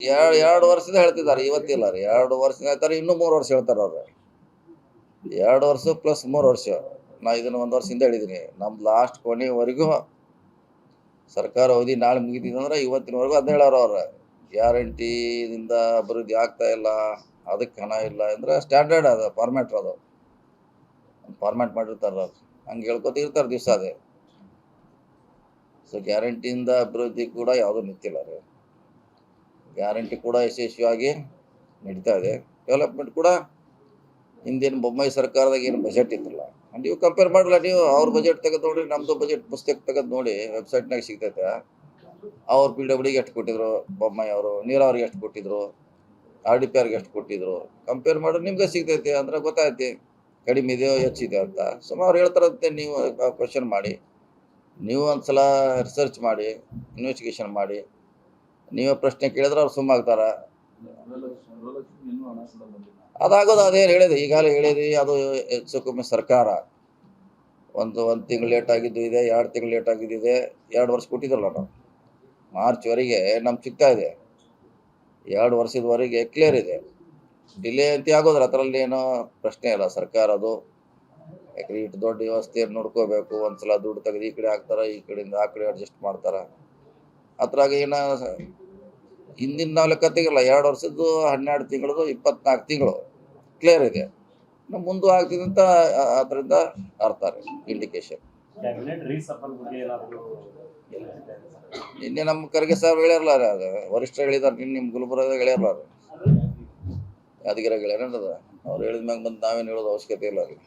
ಎರಡು ವರ್ಷದ ಹೇಳ್ತಿದ್ದಾರೆ, ಇವತ್ತಿಲ್ಲ ರೀ. 2 ವರ್ಷ ಹೇಳ್ತಾರೆ, ಇನ್ನೂ 3 ವರ್ಷ ಹೇಳ್ತಾರೆ ಅವ್ರು. 2 ವರ್ಷ ಪ್ಲಸ್ 3 ವರ್ಷ. ನಾ ಇದನ್ನ 1 ವರ್ಷದಿಂದ ಹೇಳಿದ್ದೀನಿ. ನಮ್ದು ಲಾಸ್ಟ್ ಕೊನೆವರೆಗೂ ಸರ್ಕಾರ ಅವಧಿ ನಾಳೆ ಮುಗಿತಿದಂದ್ರೆ ಇವತ್ತಿನವರೆಗೂ ಅದನ್ನ ಹೇಳೋರು ಅವ್ರು. ಗ್ಯಾರಂಟಿದಿಂದ ಅಭಿವೃದ್ಧಿ ಆಗ್ತಾ ಇಲ್ಲ, ಅದಕ್ಕೆ ಹಣ ಇಲ್ಲ ಅಂದ್ರೆ ಸ್ಟ್ಯಾಂಡರ್ಡ್ ಅದು, ಫಾರ್ಮ್ಯಾಟ್ ಅದು. ಫಾರ್ಮ್ಯಾಟ್ ಮಾಡಿರ್ತಾರ ಅವ್ರು, ಹಂಗೆ ಹೇಳ್ಕೊತ ಇರ್ತಾರೆ ದಿವಸ ಅದೇ. ಸೊ ಗ್ಯಾರಂಟಿಯಿಂದ ಅಭಿವೃದ್ಧಿ ಕೂಡ ಯಾವುದೂ ನಿಂತಿಲ್ಲ ರೀ. ಗ್ಯಾರಂಟಿ ಕೂಡ ಯಶಸ್ವಿಯಾಗಿ ನಡೀತಾ ಇದೆ. ಡೆವಲಪ್ಮೆಂಟ್ ಕೂಡ ಹಿಂದಿನ ಬೊಮ್ಮಾಯಿ ಸರ್ಕಾರದಾಗ ಏನು ಬಜೆಟ್ ಇದ್ದಿಲ್ಲ, ನೀವು ಕಂಪೇರ್ ಮಾಡಲ್ಲ. ನೀವು ಅವ್ರ ಬಜೆಟ್ ತೆಗೆದು ನೋಡಿ, ನಮ್ಮದು ಬಜೆಟ್ ಪುಸ್ತಕ ತೆಗೆದು ನೋಡಿ, ವೆಬ್ಸೈಟ್ನಾಗ ಸಿಗ್ತೈತೆ. ಅವ್ರು PWDಗೆ ಎಷ್ಟು ಕೊಟ್ಟಿದ್ರು ಬೊಮ್ಮಾಯಿ ಅವರು, ನೀರಾವರಿಗೆ ಎಷ್ಟು ಕೊಟ್ಟಿದ್ರು, RDPRಗೆ ಎಷ್ಟು ಕೊಟ್ಟಿದ್ರು, ಕಂಪೇರ್ ಮಾಡಿ ನಿಮ್ಗೆ ಸಿಗ್ತೈತೆ ಅಂದ್ರೆ ಗೊತ್ತಾಯ್ತಿ ಕಡಿಮೆ ಇದೆಯೋ ಹೆಚ್ಚಿದೆಯೋ ಅಂತ. ಸುಮಾರು ಹೇಳ್ತಾರಂತೆ. ನೀವು ಕ್ವಶನ್ ಮಾಡಿ, ನೀವು ಒಂದ್ಸಲ ರಿಸರ್ಚ್ ಮಾಡಿ, ಇನ್ವೆಸ್ಟಿಗೇಷನ್ ಮಾಡಿ, ನೀವೇ ಪ್ರಶ್ನೆ ಕೇಳಿದ್ರೆ ಅವ್ರು ಸುಮ್ಮಾಗ್ತಾರ. ಅದಾಗೋದು ಅದೇನು ಹೇಳಿದೆ, ಈಗಾಗಲೇ ಹೇಳಿದ್ವಿ. ಅದು ಹೆಚ್ಚು ಕಮ್ಮಿ ಸರ್ಕಾರ ಒಂದು ತಿಂಗಳು ಲೇಟ್ ಆಗಿದ್ದು ಇದೆ, 2 ತಿಂಗಳು ಲೇಟ್ ಆಗಿದ್ದಿದೆ. 2 ವರ್ಷ ಕೊಟ್ಟಿದ್ರಲ್ಲ ನಾವು, ಮಾರ್ಚ್ವರೆಗೆ ನಮ್ಗೆ ಸಿಗ್ತಾ ಇದೆ. 2 ವರ್ಷದವರೆಗೆ ಕ್ಲಿಯರ್ ಇದೆ. ಡಿಲೇ ಅಂತ ಆಗೋದ್ರ ಅದರಲ್ಲಿ ಏನೋ ಪ್ರಶ್ನೆ ಇಲ್ಲ. ಸರ್ಕಾರ ಅದು ಯಾಕಂದ್ರೆ ಇಷ್ಟು ದೊಡ್ಡ ವ್ಯವಸ್ಥೆಯನ್ನು ನೋಡ್ಕೋಬೇಕು. ಒಂದ್ಸಲ ದುಡ್ಡು ತೆಗೆದು ಈ ಕಡೆ ಹಾಕ್ತಾರ, ಈ ಕಡೆಯಿಂದ ಆ ಕಡೆ ಅಡ್ಜಸ್ಟ್ ಮಾಡ್ತಾರ. ಅದ್ರಾಗ ಏನ ಹಿಂದಿನ ನಾವು ಲೆಕ್ಕ ತೆಗಿಲ್ಲ. 2 ವರ್ಷದ್ದು 12 ತಿಂಗಳದು 24 ತಿಂಗಳು ಕ್ಲಿಯರ್ ಇದೆ. ಇನ್ನು ಮುಂದೆ ಆಗ್ತಿದೆ ಅಂತ ಅದರಿಂದ ಅರ್ಥ ರೀ, ಇಂಡಿಕೇಶನ್. ನಿನ್ನೆ ನಮ್ಮ ಖರ್ಗೆ ಸಾಹೇಬ್ ಹೇಳ್ಯಾರಲ್ಲ, ಅದು ವರಿಷ್ಠರು ಹೇಳಿದಾರೆ. ನಿಮ್ಮ ಗುಲ್ಬರ್ಗದಾಗ ಹೇಳ್ಯಾರಲ್ಲ, ಅದು ಯಾದಗಿರಾಗ ಹೇಳ್ಯಾರ. ಅವ್ರು ಹೇಳಿದ ಮ್ಯಾಗ ಬಂದು ನಾವೇನು ಹೇಳೋದು ಅವಶ್ಯಕತೆ ಇಲ್ಲ ರೀ.